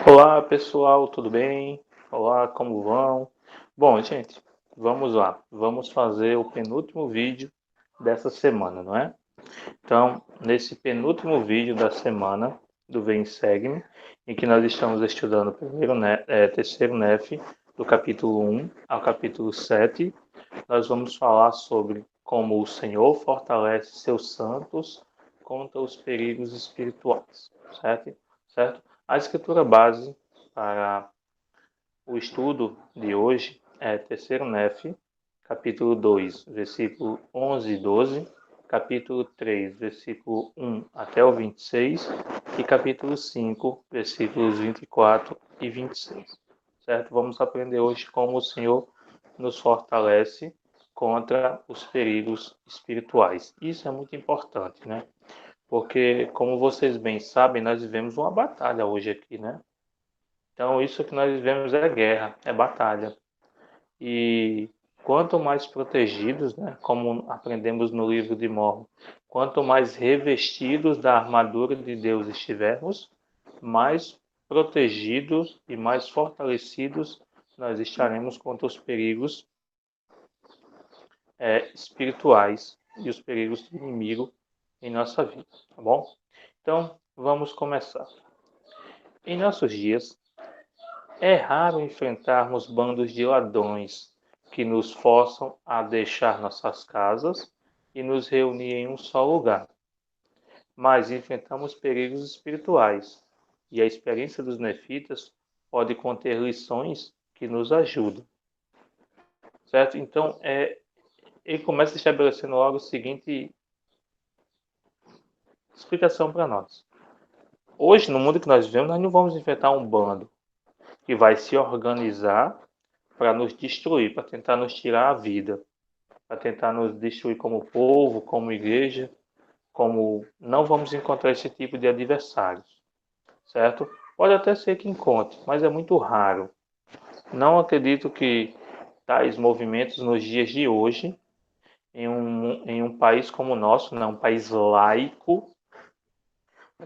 Olá pessoal, tudo bem? Olá, como vão? Bom, gente, vamos lá. Vamos fazer o penúltimo vídeo dessa semana, não é? Então, nesse penúltimo vídeo da semana do Vem Segue-me, em que nós estamos estudando o terceiro NEF, do capítulo 1 ao capítulo 7, nós vamos falar sobre como o Senhor fortalece seus santos contra os perigos espirituais, certo? Certo? A escritura base para o estudo de hoje é terceiro NEF, capítulo 2, versículo 11 e 12, capítulo 3, versículo 1 até o 26 e capítulo 5, versículos 24 e 26. Certo? Vamos aprender hoje como o Senhor nos fortalece contra os perigos espirituais. Isso é muito importante, né? Porque, como vocês bem sabem, nós vivemos uma batalha hoje aqui, né? Então, isso que nós vivemos é guerra, é batalha. E quanto mais protegidos, né, como aprendemos no livro de Mormon, quanto mais revestidos da armadura de Deus estivermos, mais protegidos e mais fortalecidos nós estaremos contra os perigos espirituais e os perigos do inimigo em nossa vida, tá bom? Então, vamos começar. Em nossos dias, é raro enfrentarmos bandos de ladrões que nos forçam a deixar nossas casas e nos reunir em um só lugar. Mas enfrentamos perigos espirituais, e a experiência dos nefitas pode conter lições que nos ajudam. Certo? Então, ele começa estabelecendo logo a seguinte explicação para nós. Hoje, no mundo que nós vivemos, nós não vamos enfrentar um bando que vai se organizar para nos destruir, para tentar nos tirar a vida, para tentar nos destruir como povo, como igreja, como não vamos encontrar esse tipo de adversários, certo? Pode até ser que encontre, mas é muito raro. Não acredito que tais movimentos nos dias de hoje, em um país como o nosso, né, um país laico.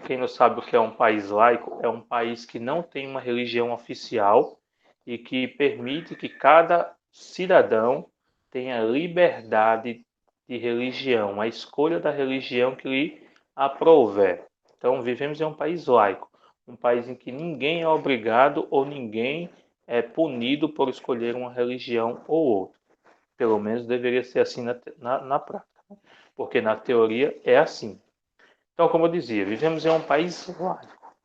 Quem não sabe o que é um país laico, é um país que não tem uma religião oficial e que permite que cada cidadão tenha liberdade de religião, a escolha da religião que lhe aprouver. Então, vivemos em um país laico, um país em que ninguém é obrigado ou ninguém é punido por escolher uma religião ou outra. Pelo menos deveria ser assim na prática, né? Porque na teoria é assim. Então, como eu dizia, vivemos em um país laico.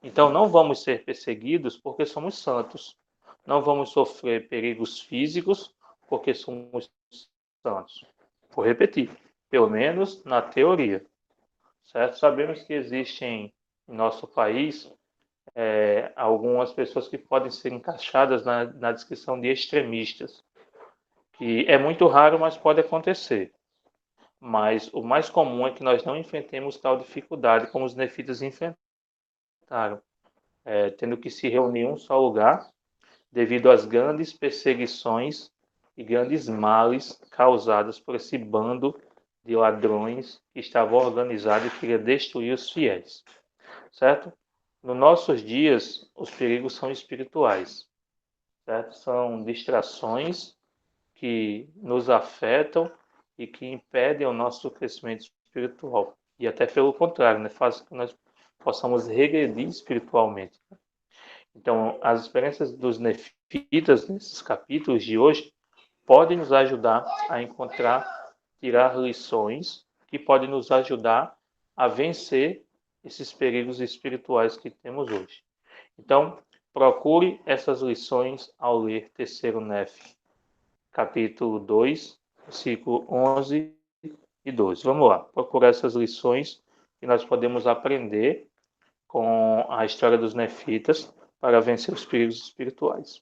Então, não vamos ser perseguidos porque somos santos. Não vamos sofrer perigos físicos porque somos santos. Vou repetir, pelo menos na teoria. Certo? Sabemos que existem em nosso país algumas pessoas que podem ser encaixadas na descrição de extremistas, que é muito raro, mas pode acontecer. Mas o mais comum é que nós não enfrentemos tal dificuldade como os nefitas enfrentaram, tendo que se reunir em um só lugar devido às grandes perseguições e grandes males causadas por esse bando de ladrões que estava organizado e queria destruir os fiéis, certo? Nos nossos dias, os perigos são espirituais, certo? São distrações que nos afetam e que impedem o nosso crescimento espiritual. E até pelo contrário, né? Faz com que nós possamos regredir espiritualmente. Então, as experiências dos nefitas nesses capítulos de hoje podem nos ajudar a tirar lições que podem nos ajudar a vencer esses perigos espirituais que temos hoje. Então, procure essas lições ao ler terceiro Nef, capítulo 2, versículo 11 e 12. Vamos lá, procurar essas lições que nós podemos aprender com a história dos nefitas para vencer os perigos espirituais.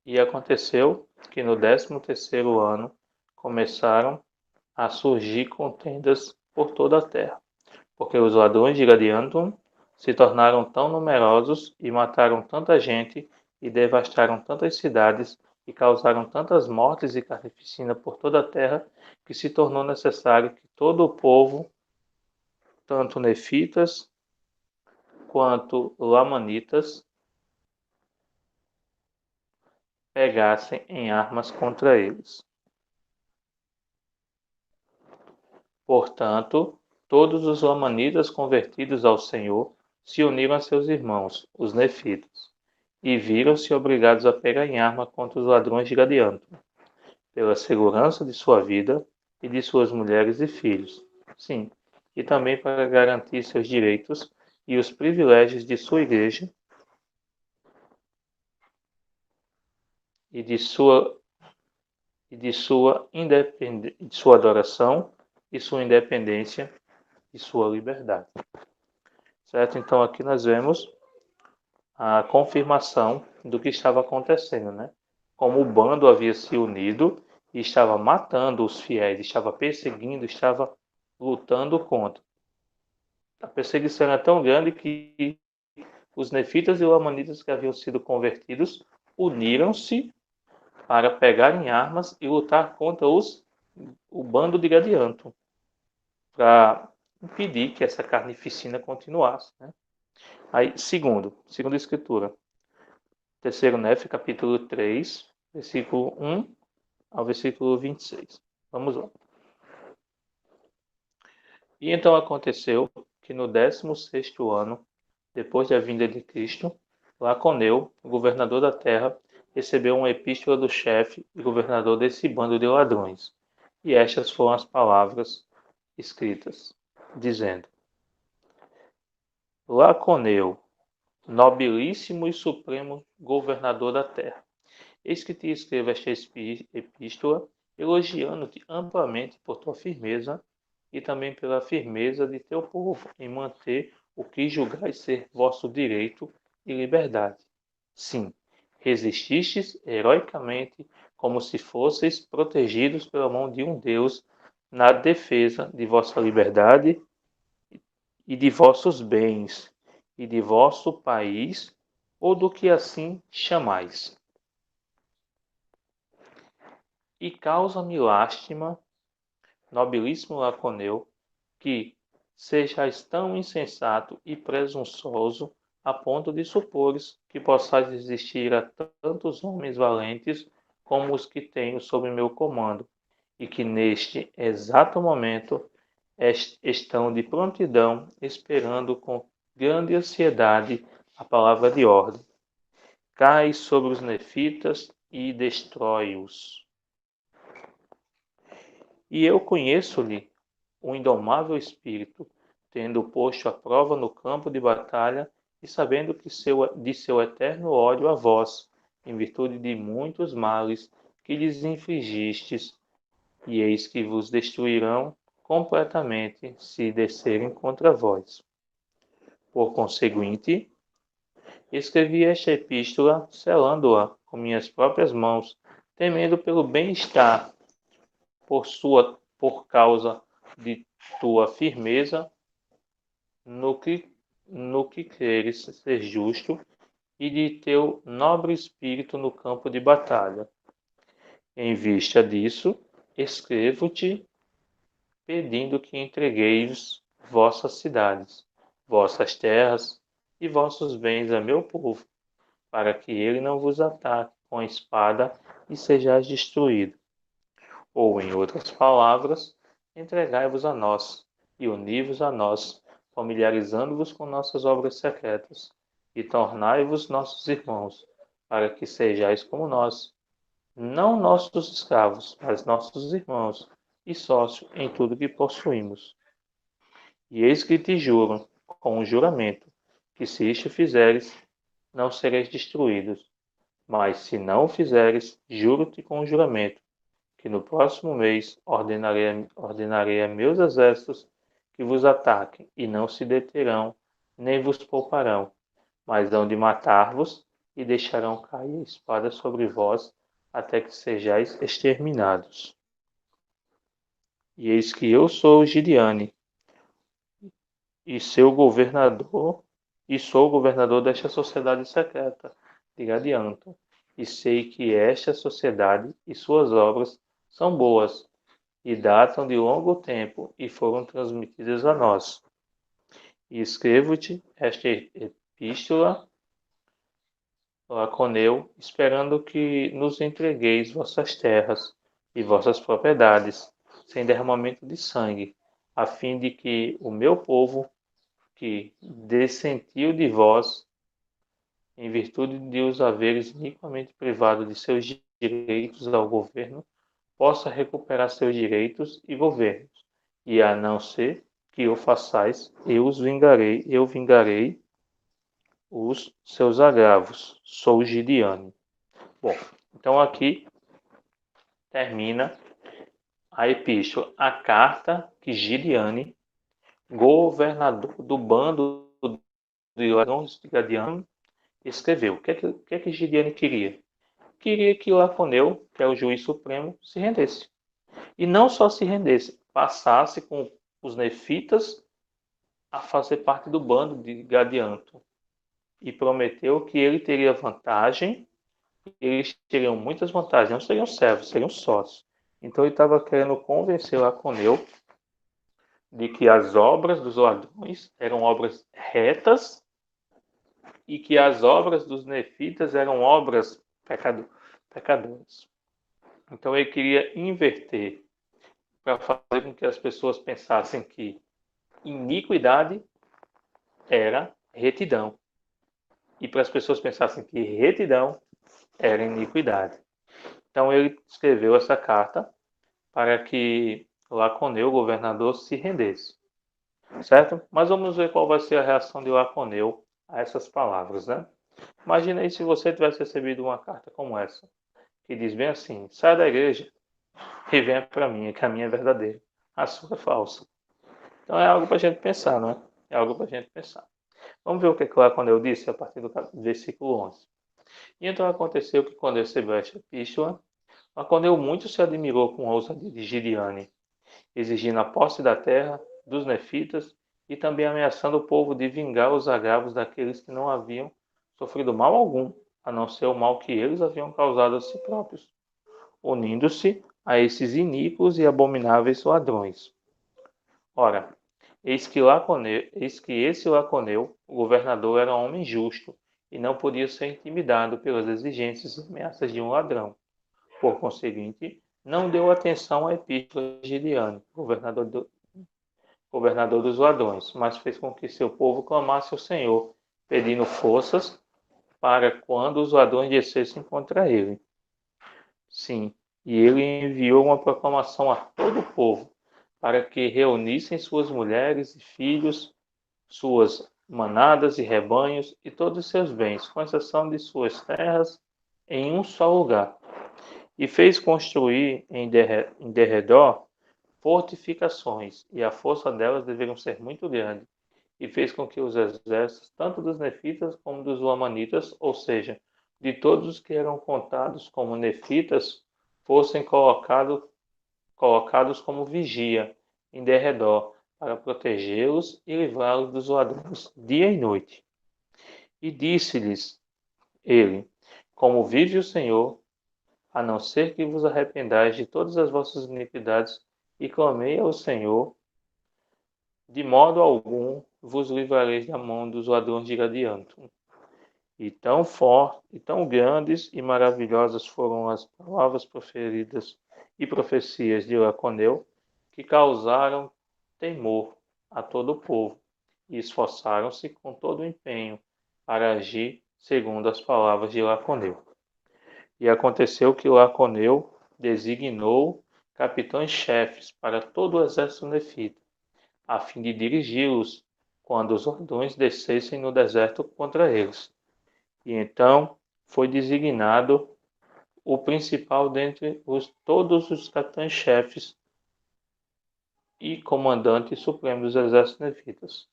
E aconteceu que no 13º ano começaram a surgir contendas por toda a terra, porque os ladrões de Gadiantum se tornaram tão numerosos e mataram tanta gente e devastaram tantas cidades e causaram tantas mortes e carnificina por toda a terra, que se tornou necessário que todo o povo, tanto nefitas quanto lamanitas, pegassem em armas contra eles. Portanto, todos os lamanitas convertidos ao Senhor se uniram a seus irmãos, os nefitas, e viram-se obrigados a pegar em arma contra os ladrões de Gadianto, pela segurança de sua vida e de suas mulheres e filhos. Sim, e também para garantir seus direitos e os privilégios de sua igreja e de sua adoração e sua independência e sua liberdade. Certo? Então aqui nós vemos a confirmação do que estava acontecendo, né? Como o bando havia se unido e estava matando os fiéis, estava perseguindo, estava lutando contra. A perseguição era tão grande que os nefitas e lamanitas que haviam sido convertidos uniram-se para pegar em armas e lutar contra o bando de Gadianto, para impedir que essa carnificina continuasse. Né? Aí, segunda escritura, terceiro Nef, capítulo 3, versículo 1 ao versículo 26. Vamos lá. E então aconteceu que no 16º ano, depois da vinda de Cristo, Laconeu, o governador da terra, recebeu uma epístola do chefe e governador desse bando de ladrões. E estas foram as palavras escritas, dizendo: Laconeu, nobilíssimo e supremo governador da terra, eis que te escrevo esta epístola, elogiando-te amplamente por tua firmeza e também pela firmeza de teu povo em manter o que julgais ser vosso direito e liberdade. Sim, resististes heroicamente como se fosseis protegidos pela mão de um Deus na defesa de vossa liberdade e de vossos bens e de vosso país, ou do que assim chamais. E causa-me lástima, nobilíssimo Laconeu, que sejais tão insensato e presunçoso a ponto de supores que possais resistir a tantos homens valentes como os que tenho sob meu comando, e que neste exato momento estão de prontidão, esperando com grande ansiedade a palavra de ordem. Cai sobre os nefitas e destrói-os. E eu conheço-lhe o indomável espírito, tendo posto à prova no campo de batalha e sabendo que de seu eterno ódio a vós, em virtude de muitos males que lhes infligistes, e eis que vos destruirão completamente se descerem contra vós. Por conseguinte, escrevi esta epístola, selando-a com minhas próprias mãos, temendo pelo bem-estar por causa de tua firmeza no que queres ser justo e de teu nobre espírito no campo de batalha. Em vista disso, escrevo-te pedindo que entregueis vossas cidades, vossas terras e vossos bens a meu povo, para que ele não vos ataque com a espada e sejais destruído. Ou, em outras palavras, entregai-vos a nós e uni-vos a nós, familiarizando-vos com nossas obras secretas, e tornai-vos nossos irmãos, para que sejais como nós, não nossos escravos, mas nossos irmãos, e sócio em tudo que possuímos. E eis que te juro, com um juramento, que se isto fizeres, não sereis destruídos. Mas se não o fizeres, juro-te com um juramento, que no próximo mês ordenarei a meus exércitos que vos ataquem, e não se deterão, nem vos pouparão, mas hão de matar-vos, e deixarão cair a espada sobre vós, até que sejais exterminados. E eis que eu sou Gideane, e seu governador, e sou o governador desta sociedade secreta de Gadianton. e sei que esta sociedade e suas obras são boas, e datam de longo tempo e foram transmitidas a nós. E escrevo-te esta epístola, Laconeu, esperando que nos entregueis vossas terras e vossas propriedades, sem derramamento de sangue, a fim de que o meu povo, que dessentiu de vós, em virtude de os haveres iniquamente privado de seus direitos ao governo, possa recuperar seus direitos e governos. E a não ser que o façais, eu vingarei os seus agravos. Sou Gideane. Bom, então aqui termina a epístola, a carta que Gideane, governador do bando de ladrões de Gadiano, escreveu. O que é que Gideane queria? Queria que Laconeu, que é o juiz supremo, se rendesse. E não só se rendesse, passasse com os nefitas a fazer parte do bando de Gadianto. E prometeu que ele teria vantagem, eles teriam muitas vantagens, não seriam servos, seriam sócios. Então ele estava querendo convencer Laconeu de que as obras dos ladrões eram obras retas e que as obras dos nefitas eram obras pecadoras. Então ele queria inverter para fazer com que as pessoas pensassem que iniquidade era retidão. E para as pessoas pensassem que retidão era iniquidade. Então ele escreveu essa carta para que Laconeu, o governador, se rendesse. Certo? Mas vamos ver qual vai ser a reação de Laconeu a essas palavras, né? Imagina aí se você tivesse recebido uma carta como essa, que diz bem assim: sai da igreja e venha para mim, que a minha é verdadeira, a sua é falsa. Então é algo para a gente pensar, não é? É algo para a gente pensar. Vamos ver o que Laconeu disse a partir do versículo 11. E então aconteceu que quando recebeu esta epístola, Laconeu muito se admirou com a ousadia de Gideane, exigindo a posse da terra dos nefitas e também ameaçando o povo de vingar os agravos daqueles que não haviam sofrido mal algum, a não ser o mal que eles haviam causado a si próprios, unindo-se a esses iníquos e abomináveis ladrões. Ora, eis que esse Laconeu, o governador, era um homem justo e não podia ser intimidado pelas exigências e ameaças de um ladrão. Por conseguinte, não deu atenção à epístola de Gideane, governador dos ladrões, mas fez com que seu povo clamasse ao Senhor, pedindo forças para quando os ladrões descessem contra ele. Sim, e ele enviou uma proclamação a todo o povo, para que reunissem suas mulheres e filhos, suas manadas e rebanhos e todos os seus bens, com exceção de suas terras, em um só lugar. E fez construir em derredor fortificações, e a força delas deveriam ser muito grande. E fez com que os exércitos, tanto dos nefitas como dos lamanitas, ou seja, de todos os que eram contados como nefitas, fossem colocados como vigia em derredor, para protegê-los e livrá-los dos ladrões dia e noite. E disse-lhes ele: Como vive o Senhor, a não ser que vos arrependais de todas as vossas iniquidades e clamei ao Senhor, de modo algum vos livrareis da mão dos ladrões de Gadianto. E tão fortes, e tão grandes e maravilhosas foram as palavras proferidas e profecias de Laconeu, que causaram temor a todo o povo, e esforçaram-se com todo o empenho para agir segundo as palavras de Laconeu. E aconteceu que Laconeu designou capitães-chefes para todo o exército nefita, a fim de dirigi-los quando os ladrões descessem no deserto contra eles. E então foi designado o principal dentre todos os capitães-chefes e comandante supremo dos exércitos nefitas.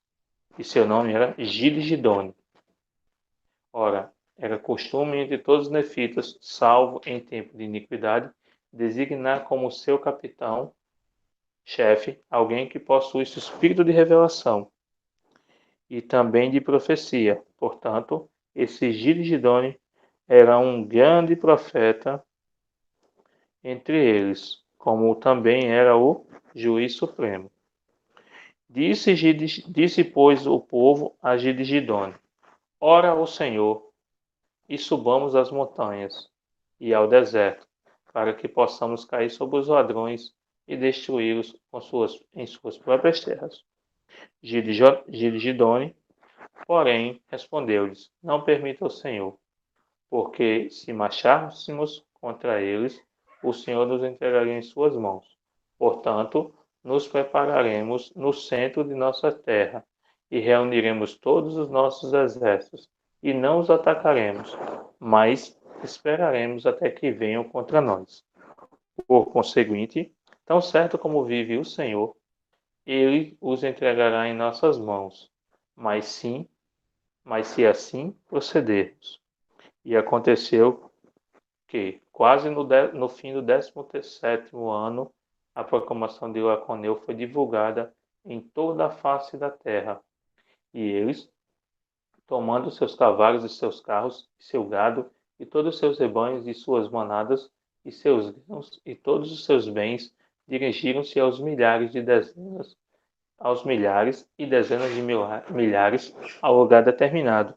E seu nome era Gidone. Ora, era costume entre todos os nefitas, salvo em tempo de iniquidade, designar como seu capitão, chefe, alguém que possuísse o espírito de revelação e também de profecia. Portanto, esse Gidone era um grande profeta entre eles, como também era o juiz supremo. Disse, pois, o povo a Gidgidone: Ora ao Senhor, e subamos as montanhas e ao deserto, para que possamos cair sobre os ladrões e destruí-los em suas próprias terras. Gidgidone, porém, respondeu-lhes: Não permita o Senhor, porque se marchássemos contra eles, o Senhor nos entregaria em suas mãos. Portanto, nos prepararemos no centro de nossa terra e reuniremos todos os nossos exércitos e não os atacaremos, mas esperaremos até que venham contra nós. Por conseguinte, tão certo como vive o Senhor, ele os entregará em nossas mãos. Mas se assim procedermos. E aconteceu que, quase no fim do 17º ano, a proclamação de Laconeu foi divulgada em toda a face da terra. E eles, tomando seus cavalos e seus carros, e seu gado, e todos os seus rebanhos e suas manadas, e seus grãos, e todos os seus bens, dirigiram-se aos milhares e dezenas de milhares ao lugar determinado,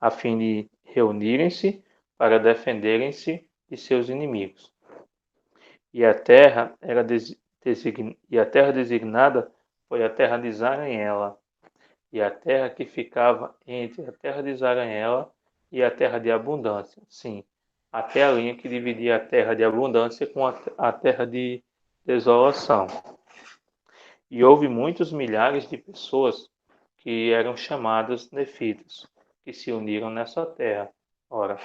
a fim de reunirem-se para defenderem-se de seus inimigos. E a terra designada foi a terra de Zaranhela, e a terra que ficava entre a terra de Zaranhela e a terra de abundância. Sim, até a linha que dividia a terra de abundância com a terra de desolação. E houve muitos milhares de pessoas que eram chamadas nefitas, que se uniram nessa terra. Ora,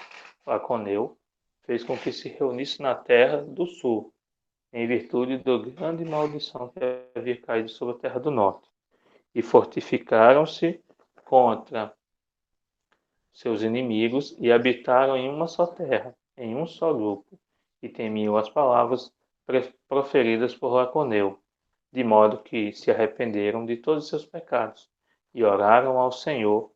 Laconeu fez com que se reunisse na terra do sul, em virtude da grande maldição que havia caído sobre a terra do norte, e fortificaram-se contra seus inimigos e habitaram em uma só terra, em um só grupo, e temiam as palavras proferidas por Laconeu, de modo que se arrependeram de todos os seus pecados e oraram ao Senhor,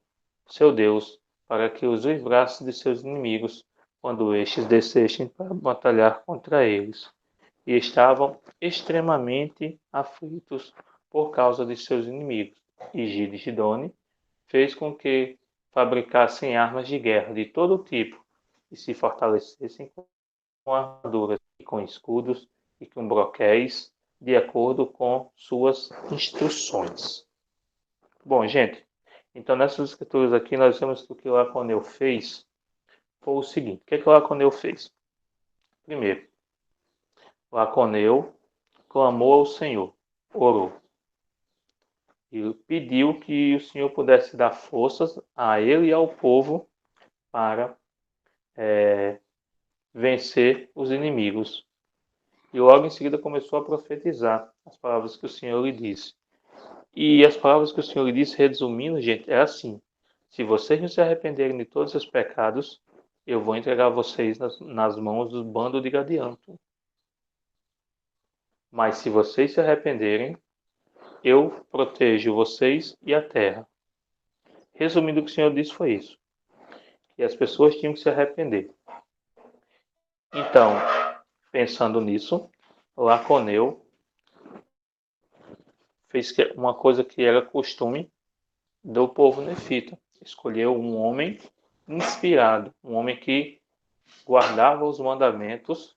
seu Deus, para que os livrasse de seus inimigos quando estes descessem para batalhar contra eles. E estavam extremamente aflitos por causa de seus inimigos. E Gidgidone fez com que fabricassem armas de guerra de todo tipo e se fortalecessem com armaduras e com escudos e com broquéis, de acordo com suas instruções. Bom, gente, então nessas escrituras aqui nós vemos que o que Laconeu fez foi o seguinte. O que o Laconeu fez? Primeiro, Laconeu clamou ao Senhor, orou. E pediu que o Senhor pudesse dar forças a ele e ao povo para vencer os inimigos. E logo em seguida começou a profetizar as palavras que o Senhor lhe disse. E as palavras que o Senhor lhe disse, resumindo, gente, é assim: se vocês não se arrependerem de todos os seus pecados, eu vou entregar vocês nas mãos do bando de Gadianto. Mas se vocês se arrependerem, eu protejo vocês e a terra. Resumindo, o que o Senhor disse foi isso: que as pessoas tinham que se arrepender. Então, pensando nisso, Laconeu fez uma coisa que era costume do povo nefita. Escolheu um homem inspirado, um homem que guardava os mandamentos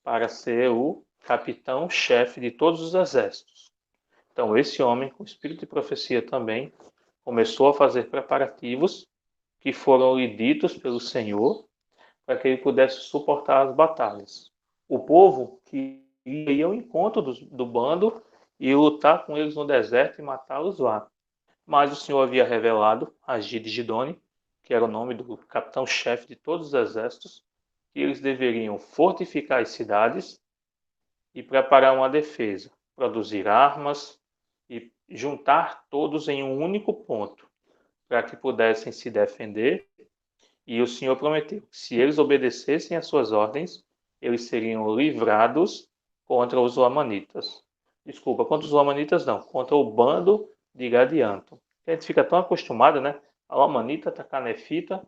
para ser o capitão-chefe de todos os exércitos. Então, esse homem, com espírito de profecia também, começou a fazer preparativos que foram lhe ditos pelo Senhor para que ele pudesse suportar as batalhas. O povo que ia ao encontro do bando e lutar com eles no deserto e matá-los lá. Mas o Senhor havia revelado a Gidgidone, que era o nome do capitão-chefe de todos os exércitos, que eles deveriam fortificar as cidades e preparar uma defesa, produzir armas e juntar todos em um único ponto, para que pudessem se defender. E o Senhor prometeu que se eles obedecessem às suas ordens, eles seriam livrados contra os lamanitas. Desculpa, contra os lamanitas não, contra o bando de Gadianto. A gente fica tão acostumado, né? A lamanita atacar nefita,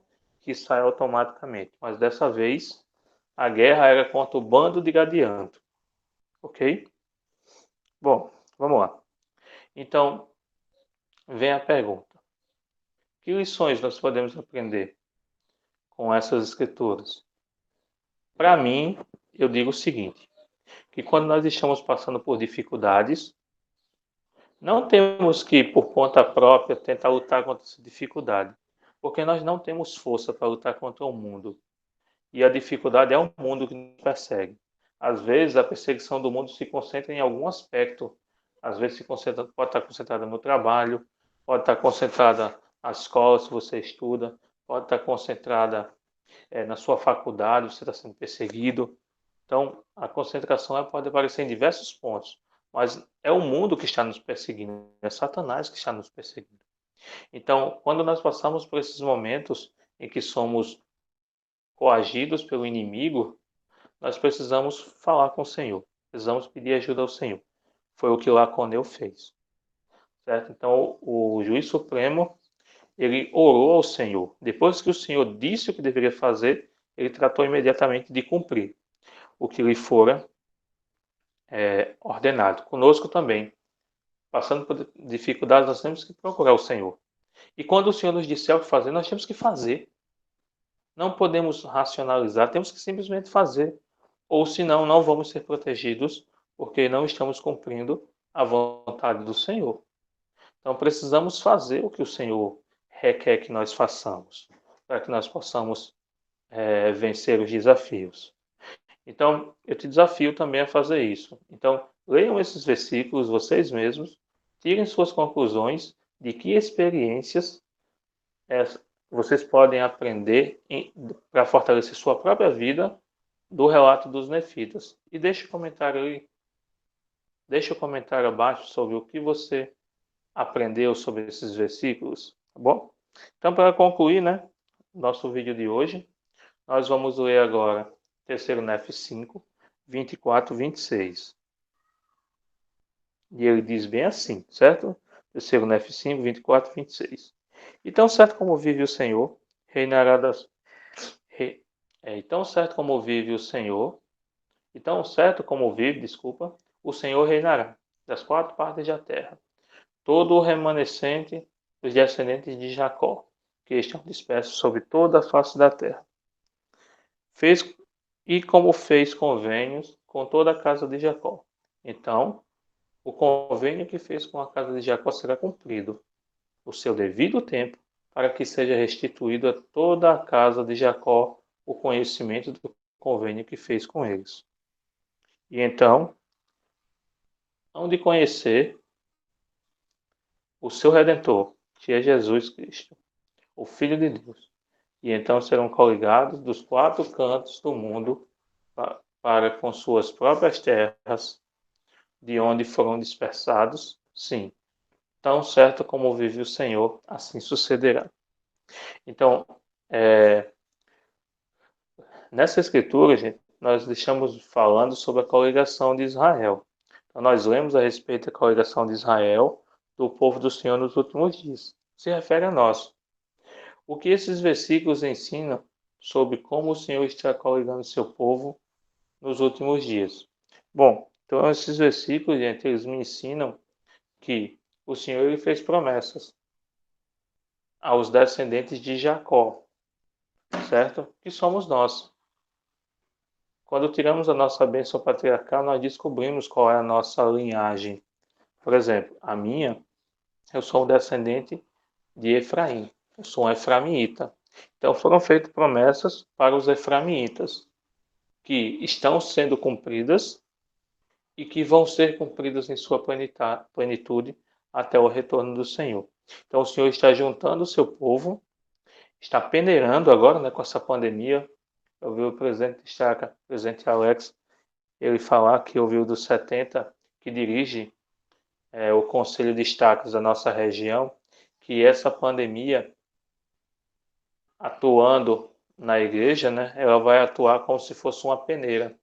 que sai automaticamente. Mas dessa vez, a guerra era contra o bando de Gadianto. Ok? Bom, vamos lá. Então, vem a pergunta. Que lições nós podemos aprender com essas escrituras? Para mim, eu digo o seguinte, que quando nós estamos passando por dificuldades, não temos que, por conta própria, tentar lutar contra essa dificuldade, porque nós não temos força para lutar contra o mundo. E a dificuldade é o mundo que nos persegue. Às vezes, a perseguição do mundo se concentra em algum aspecto. Às vezes, pode estar concentrada no trabalho, pode estar concentrada na escola, se você estuda, pode estar concentrada na sua faculdade, você está sendo perseguido. Então, a concentração pode aparecer em diversos pontos, mas é o mundo que está nos perseguindo, é Satanás que está nos perseguindo. Então, quando nós passamos por esses momentos em que somos coagidos pelo inimigo, nós precisamos falar com o Senhor, precisamos pedir ajuda ao Senhor. Foi o que Laconeu fez, certo? Então, o juiz supremo, ele orou ao Senhor. Depois que o Senhor disse o que deveria fazer, ele tratou imediatamente de cumprir o que lhe fora ordenado. Conosco também, passando por dificuldades, nós temos que procurar o Senhor. E quando o Senhor nos disser o que fazer, nós temos que fazer. Não podemos racionalizar, temos que simplesmente fazer. Ou senão, não vamos ser protegidos, porque não estamos cumprindo a vontade do Senhor. Então, precisamos fazer o que o Senhor requer que nós façamos, para que nós possamos vencer os desafios. Então, eu te desafio também a fazer isso. Então, leiam esses versículos vocês mesmos, tirem suas conclusões de que experiências vocês podem aprender para fortalecer sua própria vida do relato dos nefitas. E deixe um comentário aí, deixe um comentário abaixo sobre o que você aprendeu sobre esses versículos, tá bom? Então, para concluir, né, nosso vídeo de hoje, nós vamos ler agora 3º Nef 5, 24, 26. E ele diz bem assim, certo? 3º Nef 5, 24, 26. E tão certo como vive o Senhor, reinará das... E tão certo como vive o Senhor, e tão certo como vive, desculpa, o Senhor reinará das 4 partes da terra. Todo o remanescente dos descendentes de Jacó, que estão dispersos sobre toda a face da terra. E como fez convênios com toda a casa de Jacó. Então, o convênio que fez com a casa de Jacó será cumprido, o seu devido tempo, para que seja restituído a toda a casa de Jacó o conhecimento do convênio que fez com eles. E então, hão de conhecer o seu Redentor, que é Jesus Cristo, o Filho de Deus. E então serão coligados dos 4 cantos do mundo para com suas próprias terras, de onde foram dispersados, sim. Tão certo como vive o Senhor, assim sucederá. Então, nessa escritura, gente, nós estamos falando sobre a coligação de Israel. Então, nós lemos a respeito da coligação de Israel, do povo do Senhor nos últimos dias. Se refere a nós. O que esses versículos ensinam sobre como o Senhor está coligando seu povo nos últimos dias? Bom, então esses versículos, gente, eles me ensinam que o Senhor ele fez promessas aos descendentes de Jacó, certo? Que somos nós. Quando tiramos a nossa bênção patriarcal, nós descobrimos qual é a nossa linhagem. Por exemplo, a minha, eu sou um descendente de Efraim. Eu sou um efraimita. Então foram feitas promessas para os efraimitas, que estão sendo cumpridas e que vão ser cumpridas em sua plenitude até o retorno do Senhor. Então o Senhor está juntando o seu povo, está peneirando agora, né, com essa pandemia. Eu vi o presidente Staca, o presidente Alex, ele falar que ouviu dos 70 que dirige o Conselho de Estados da nossa região, que essa pandemia, atuando na igreja, né, ela vai atuar como se fosse uma peneira.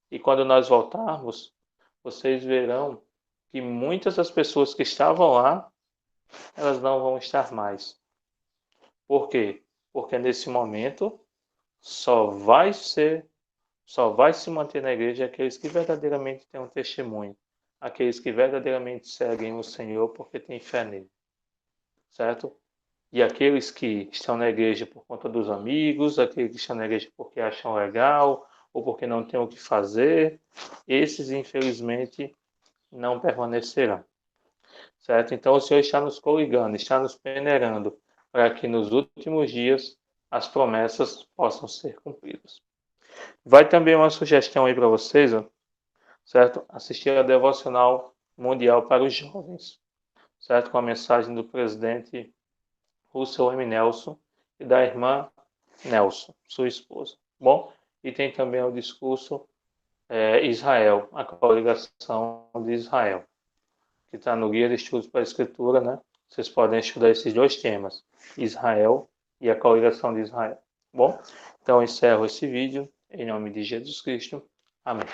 E quando nós voltarmos, vocês verão que muitas das pessoas que estavam lá, elas não vão estar mais. Por quê? porque nesse momento só vai se manter na igreja aqueles que verdadeiramente têm um testemunho, aqueles que verdadeiramente seguem o Senhor porque têm fé nele, certo? E aqueles que estão na igreja por conta dos amigos, aqueles que estão na igreja porque acham legal ou porque não têm o que fazer, esses infelizmente não permanecerão, certo? Então o Senhor está nos coligando, está nos peneirando para que nos últimos dias as promessas possam ser cumpridas. Vai também uma sugestão aí para vocês, ó, certo? Assistir a Devocional Mundial para os Jovens, certo? Com a mensagem do presidente Russell M. Nelson e da irmã Nelson, sua esposa. Bom, e tem também o discurso Israel, a coligação de Israel, que está no Guia de Estudos para a Escritura, né? Vocês podem estudar esses dois temas, Israel e a coligação de Israel. Bom, então eu encerro esse vídeo em nome de Jesus Cristo. Amém.